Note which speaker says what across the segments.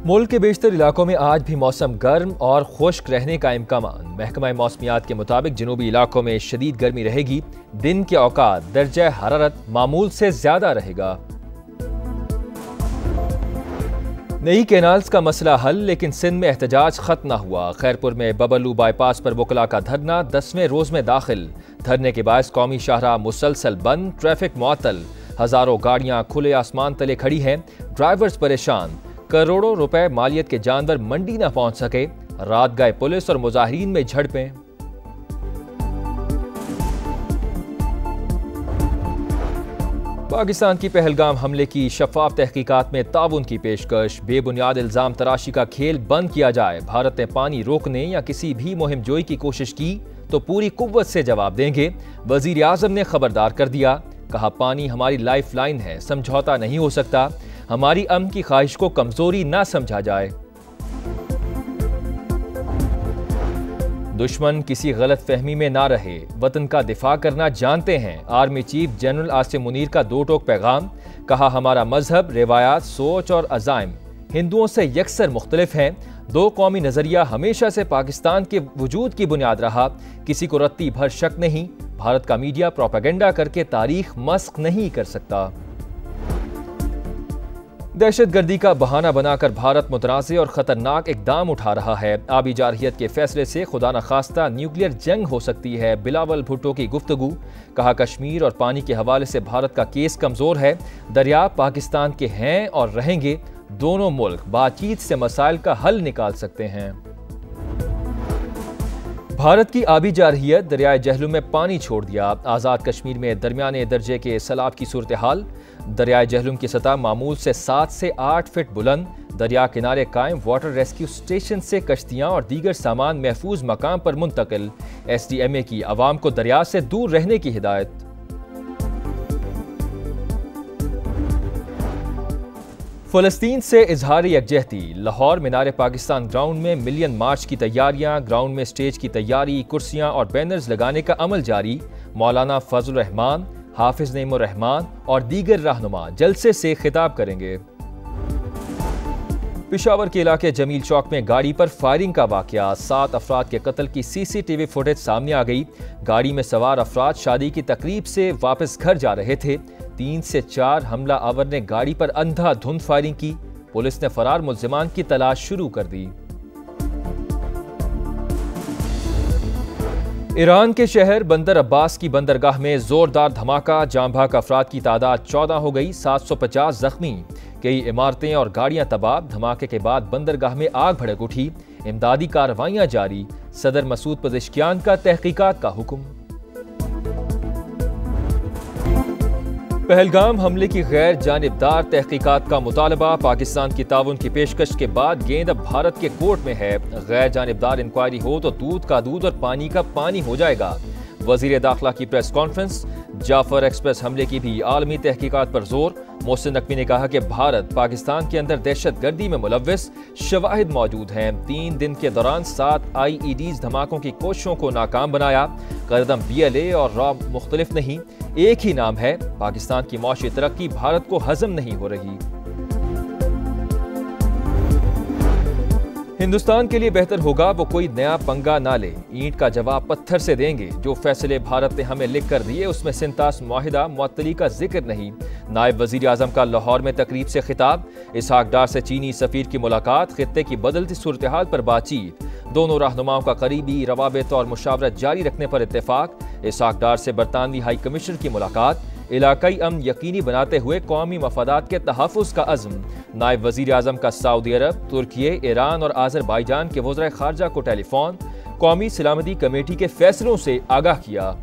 Speaker 1: मुल्क के बेशतर इलाकों में आज भी मौसम गर्म और खुश्क रहने का इम्कान। महकमा मौसमियात के मुताबिक जनूबी इलाकों में शदीद गर्मी रहेगी। दिन के औकात दर्जा हरारत मामूल से ज्यादा रहेगा। नई कैनाल्स का मसला हल, लेकिन सिंध में एहतजाज खत्म न हुआ। खैरपुर में बबलू बाईपास पर वकला का धरना 10वें रोज में दाखिल। धरने के बायस कौमी शाहराह मुसलसल बंद, ट्रैफिक मुअत्तल। हजारों गाड़ियां खुले आसमान तले खड़ी हैं, ड्राइवर्स परेशान। करोड़ों रुपए मालियत के जानवर मंडी न पहुंच सके। रात गए पुलिस और मुजाहिरीन में झड़पें। पाकिस्तान की पहलगाम हमले की शफाफ तहकीकात में ताउन की पेशकश। बेबुनियाद इल्जाम तराशी का खेल बंद किया जाए। भारत ने पानी रोकने या किसी भी मुहिम जोई की कोशिश की तो पूरी कुव्वत से जवाब देंगे। वजीर आजम ने खबरदार कर दिया। कहा, पानी हमारी लाइफ लाइन है, समझौता नहीं हो सकता। हमारी अमन की ख्वाहिश को कमजोरी ना समझा जाए। दुश्मन किसी गलत फहमी में ना रहे, वतन का दिफा करना जानते हैं। Army chief general Asim Munir का दो टोक पैगाम। कहा, हमारा मजहब, रिवायात, सोच और अज़ाइम हिंदुओं से यकसर मुख्तलिफ हैं। दो कौमी नजरिया हमेशा से पाकिस्तान के वजूद की बुनियाद रहा। किसी को रत्ती भर शक नहीं। भारत का मीडिया प्रोपेगेंडा करके तारीख मस्क नहीं कर सकता। दहशतगर्दी का बहाना बनाकर भारत मुतनाज़ और खतरनाक इकदाम उठा रहा है। आबी जारहियत के फैसले से खुदा न खास्ता न्यूक्लियर जंग हो सकती है। बिलावल भुट्टो की गुफ्तगू। कहा, कश्मीर और पानी के हवाले से भारत का केस कमजोर है। दरिया पाकिस्तान के हैं और रहेंगे। दोनों मुल्क बातचीत से मसाइल का हल निकाल सकते हैं। भारत की आबी जारहियत दरियाए जहलुम में पानी छोड़ दिया। आज़ाद कश्मीर में दरमियाने दर्जे के सैलाब की सूरत हाल। दरियाए जहलुम की सतह मामूल से 7 से 8 फीट बुलंद। दरिया किनारे कायम वाटर रेस्क्यू स्टेशन से कश्तियां और दीगर सामान महफूज मकाम पर मुंतकिल। SDMA की आवाम को दरिया से दूर रहने की हिदायत। फ़लस्तीन से इजहार यकजहती। लाहौर मीनार पाकिस्तान ग्राउंड में मिलियन मार्च की तैयारियां। ग्राउंड में स्टेज की तैयारी, कुर्सियां और बैनर्स लगाने का अमल जारी। मौलाना फजल रहमान, हाफिज नईमुर रहमान और दीगर रहनुमा जलसे से खिताब करेंगे। पिशावर के इलाके जमील चौक में गाड़ी पर फायरिंग का वाकया। 7 अफराद के कत्ल की CCTV फुटेज सामने आ गई। गाड़ी में सवार अफराद शादी की तकरीब से वापस घर जा रहे थे। 3 से 4 हमला आवर ने गाड़ी पर अंधाधुंध फायरिंग की। पुलिस ने फरार मुल्जिमान की तलाश शुरू कर दी। ईरान के शहर बंदर अब्बास की बंदरगाह में जोरदार धमाका। जाम भाग अफराद की तादाद 14 हो गई। 750 जख्मी। कई इमारतें और गाड़ियां तबाह। धमाके के बाद बंदरगाह में आग भड़क उठी। इमदादी कार्रवाइयां जारी। सदर मसूद पज़ेश्कियान का तहकीकात का हुक्म। पहलगाम हमले की गैर जानिबदार तहकीकात का मुतालबा। पाकिस्तान की ताउन की पेशकश के बाद गेंद अब भारत के कोर्ट में है। गैर जानिबदार इंक्वायरी हो तो दूध का दूध और पानी का पानी हो जाएगा। वजीर दाखिला की प्रेस कॉन्फ्रेंस। जाफर एक्सप्रेस हमले की भी आलमी तहकीकात पर जोर। मोहसिन नकवी ने कहा कि भारत पाकिस्तान के अंदर दहशतगर्दी में मुलव्विस शवाहिद मौजूद हैं। 3 दिन के दौरान 7 IEDs धमाकों की कोशिशों को नाकाम बनाया। कदम BLA और रॉ मुख्तलिफ नहीं, एक ही नाम है। पाकिस्तान की मौशी तरक्की भारत को हजम नहीं हो रही। हिंदुस्तान के लिए बेहतर होगा वो कोई नया पंगा ना ले। ईंट का जवाब पत्थर से देंगे। जो फैसले भारत ने हमें लिख कर दिए उसमें सिंतास मुआहिदा मुअत्तली का जिक्र नहीं। नायब वजीर आजम का लाहौर में तकरीब से खिताब। इसहाक डार से चीनी सफीर की मुलाकात। खित्ते की बदलती सूरत हाल पर बातचीत। दोनों रहनुमाओं का करीबी रवाबित और मुशावरत जारी रखने पर इत्तेफाक। इसहाक डार से बरतानवी हाई कमिश्नर की मुलाकात। इलाकाई अमन यकीनी बनाते हुए कौमी मफादात के तहफ़्फ़ुज़ का अज़्म। नायब वज़ीर आज़म का सऊदी अरब, तुर्की, ईरान और आज़रबाईजान के वज़ीर ख़ारजा को टेलीफोन। कौमी सलामती कमेटी के फैसलों से आगाह किया।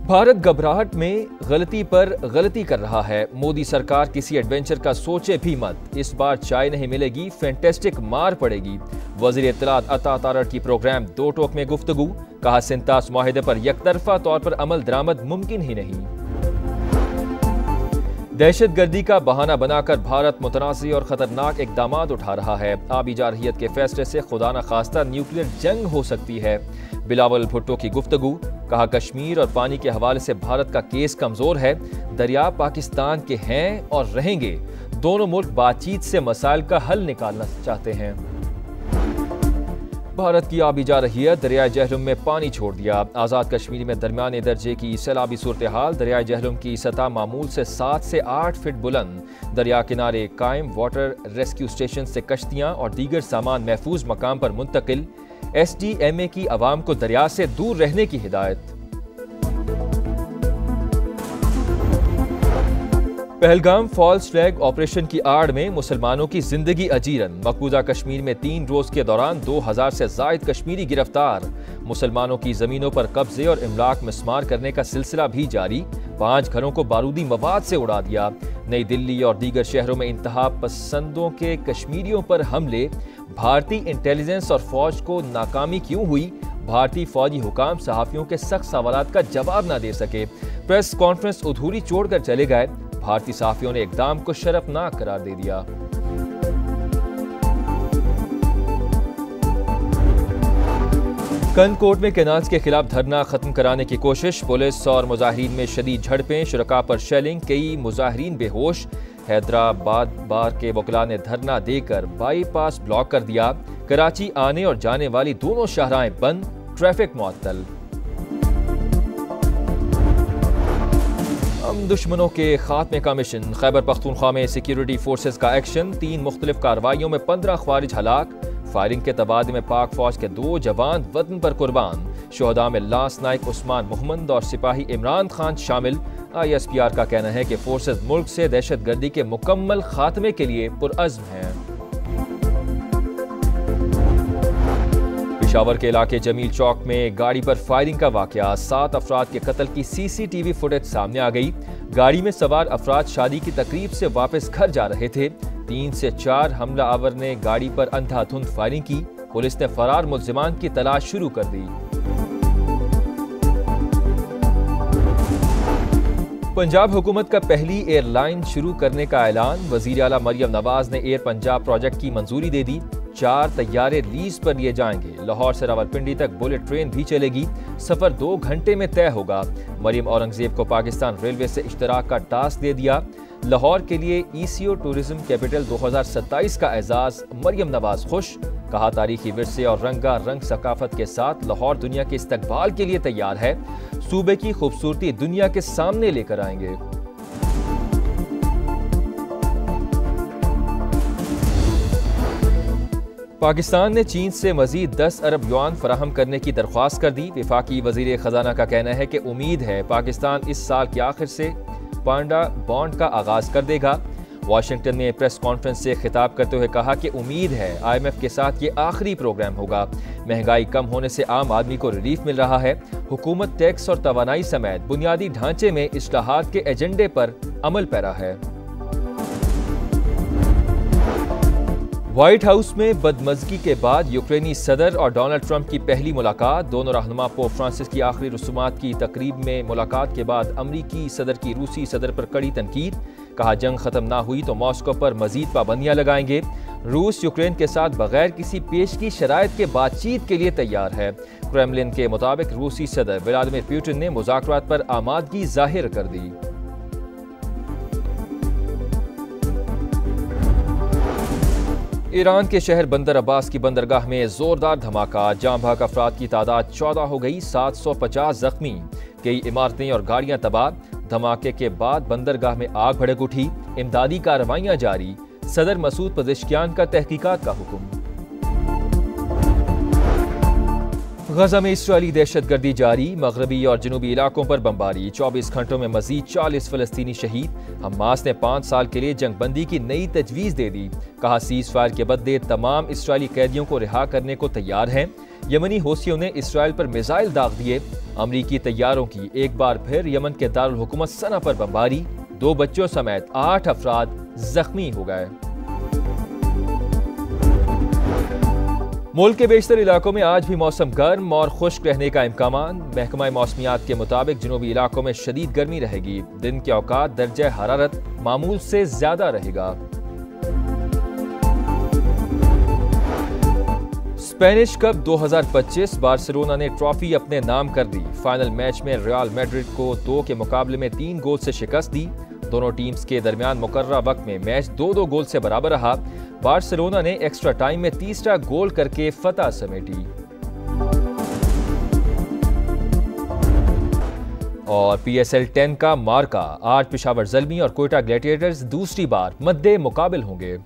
Speaker 1: भारत घबराहट में गलती पर गलती कर रहा है। मोदी सरकार किसी एडवेंचर का सोचे भी मत। इस बार चाय नहीं मिलेगी, फैंटेस्टिक मार पड़ेगी। वज़ीर इत्तलात अता तारड़ की प्रोग्राम दो टोक में गुफ्तगू। कहा, सिंतास मुआहिदे पर यकतरफा तौर पर अमल दरामद मुमकिन ही नहीं। दहशतगर्दी का बहाना बनाकर भारत मुतनाज़ी और खतरनाक इक़दामात उठा रहा है। आबी जारहियत के फैसले से खुदा न खास्ता न्यूक्लियर जंग हो सकती है। बिलावल भुट्टो की गुफ्तगू। कहा कश्मीर और पानी के हवाले से भारत का केस कमजोर है, दरिया पाकिस्तान के हैं और रहेंगे। दोनों मुल्क बातचीत से मसाइल का हल निकालना चाहते हैं। भारत की आबी जा रही है, दरिया जहलुम में पानी छोड़ दिया। आज़ाद कश्मीर में दरमियाने दर्जे की सैलाबी सूरत हाल। दरिया जहलुम की सतह मामूल से 7 से 8 फीट बुलंद। दरिया किनारे कायम वाटर रेस्क्यू स्टेशन से कश्तियां और दीगर सामान महफूज मकाम पर मुंतकिल। SDMA की आवाम को दरिया से दूर रहने की हिदायत। पहलगाम फॉल्स फ्लैग ऑपरेशन की आड़ में मुसलमानों की जिंदगी अजीरन। मकबूजा कश्मीर में 3 रोज के दौरान 2000 से जायद कश्मीरी गिरफ्तार। मुसलमानों की जमीनों पर कब्जे और इमलाक मिस्मार करने का सिलसिला भी जारी। 5 घरों को बारूदी मवाद से उड़ा दिया। नई दिल्ली और दीगर शहरों में इंतहा पसंदों के कश्मीरियों पर हमले। भारतीय इंटेलिजेंस और फौज को नाकामी क्यों हुई? भारतीय फौजी हुकाम सहाफियों के सख्त सवालात का जवाब न दे सके। प्रेस कॉन्फ्रेंस अधूरी छोड़कर चले गए। भारतीय सहाफियों ने इकदाम को शर्मनाक करार दे दिया। कनकोट में कैनाल्स के खिलाफ धरना खत्म कराने की कोशिश। पुलिस और मुजाहिरीन में शदीद झड़पें, शुरका पर शेलिंग, कई मुजाहिरीन बेहोश। हैदराबाद बार के वकला ने धरना देकर बाईपास ब्लॉक कर दिया। कराची आने और जाने वाली दोनों शाहराहें बंद, ट्रैफिक मुअत्तल। हम दुश्मनों के खात्मे का मिशन। खैबर पख्तूनख्वा में सिक्योरिटी फोर्सेस का एक्शन। 3 मुख्तलिफ कार्रवाइयों में 15 ख्वारिज हलाक। फायरिंग के तबादले में पाक फौज के 2 जवान वतन पर कुर्बान। शोहदा में लांस नाइक उस्मान मोहम्मद और सिपाही इमरान खान शामिल। ISPR का कहना है कि फोर्सेस मुल्क से दहशतगर्दी के मुकम्मल खात्मे के लिए पुरअज़्म हैं। पेशावर के इलाके जमील चौक में गाड़ी पर फायरिंग का वाकया। 7 अफराद के कत्ल की CCTV फुटेज सामने आ गई। गाड़ी में सवार अफराद शादी की तकरीब से वापस घर जा रहे थे। 3 से 4 हमला आवर ने गाड़ी पर अंधाधुंध फायरिंग की। पुलिस ने फरार मुल्जिमान की तलाश शुरू कर दी। पंजाब हुकूमत का पहली एयरलाइन शुरू करने का ऐलान। वजीर आला मरियम नवाज ने एयर पंजाब प्रोजेक्ट की मंजूरी दे दी। 4 तैयारे लीज पर लिए जाएंगे। लाहौर से रावलपिंडी तक बुलेट ट्रेन भी चलेगी। सफर 2 घंटे में तय होगा। मरियम औरंगजेब को पाकिस्तान रेलवे से इश्तराक का टास्क दे दिया। लाहौर के लिए ECO टूरिज्म कैपिटल 2027 का एजाज। मरियम नवाज खुश। कहा तारीखी विरसे और रंगा रंग सकाफत के साथ लाहौर दुनिया के इस्तकबाल के लिए तैयार है। सूबे की खूबसूरती दुनिया के सामने लेकर आएंगे। पाकिस्तान ने चीन से मजीद 10 अरब युआन फराहम करने की दरख्वास्त कर दी। वफाकी वजीर खजाना का कहना है कि उम्मीद है पाकिस्तान इस साल के आखिर से पांडा बॉन्ड का आगाज कर देगा। वाशिंगटन में प्रेस कॉन्फ्रेंस से खिताब करते हुए कहा कि उम्मीद है IMF के साथ ये आखिरी प्रोग्राम होगा। महंगाई कम होने से आम आदमी को रिलीफ मिल रहा है। हुकूमत टैक्स और तवानाई समेत बुनियादी ढांचे में इस्लाहात के एजेंडे पर अमल पैरा है। व्हाइट हाउस में बदमज़गी के बाद यूक्रेनी सदर और डोनाल्ड ट्रंप की पहली मुलाकात। दोनों रहनुमा पोप फ्रांसिस की आखिरी रसूमात की तकरीब में मुलाकात के बाद अमरीकी सदर की रूसी सदर पर कड़ी तनकीद। कहा जंग खत्म ना हुई तो मॉस्को पर मजीद पाबंदियां लगाएंगे। रूस यूक्रेन के साथ बगैर किसी पेशगी शराइत के बातचीत के लिए तैयार है। क्रेमलिन के मुताबिक रूसी सदर व्लादिमीर पुतिन ने मुज़ाकरात पर आमादगी जाहिर कर दी। ईरान के शहर बंदर अब्बास की बंदरगाह में जोरदार धमाका। जाँ भाग अफराद की तादाद 14 हो गई, 750 जख्मी। कई इमारतें और गाड़ियां तबाह। धमाके के बाद बंदरगाह में आग भड़क उठी। इमदादी कार्रवाइयां जारी। सदर मसूद पज़ेश्कियान का तहकीकात का हुक्म। गजा में इस्राएली दहशतगर्दी जारी। मगरबी और जनूबी इलाकों पर बमबारी। 24 घंटों में मजीद 40 फलस्तीनी शहीद। हमास ने 5 साल के लिए जंगबंदी की नई तजवीज दे दी। कहा सीज फायर के बदले तमाम इस्राएली कैदियों को रिहा करने को तैयार हैं। यमनी हौसियों ने इसराइल पर मिसाइल दाग दिए। अमरीकी तैयारों की एक बार फिर यमन के दारुल हुकूमत सना पर बमबारी। 2 बच्चों समेत 8 अफराद जख्मी हो गए। मुल्क के बेशतर इलाकों में आज भी मौसम गर्म और खुश्क रहने का इम्कान। महकमा मौसमियात के मुताबिक जनूबी इलाकों में शदीद गर्मी रहेगी। दिन के औकात दर्जा हरारत मामूल से ज्यादा रहेगा। स्पेनिश कप 2025 बार्सिलोना ने ट्रॉफी अपने नाम कर दी। फाइनल मैच में रियल मैड्रिड को 2 के मुकाबले में 3 गोल से शिकस्त दी। दोनों टीम्स के दरमियान मुकर्ररा वक्त में मैच 2-2 गोल से बराबर रहा। बार्सिलोना ने एक्स्ट्रा टाइम में तीसरा गोल करके फतह समेटी। और PSL 10 का मार्का आज पेशावर ज़ल्मी और कोयटा ग्लैडिएटर्स दूसरी बार मद्दे मुकाबिल होंगे।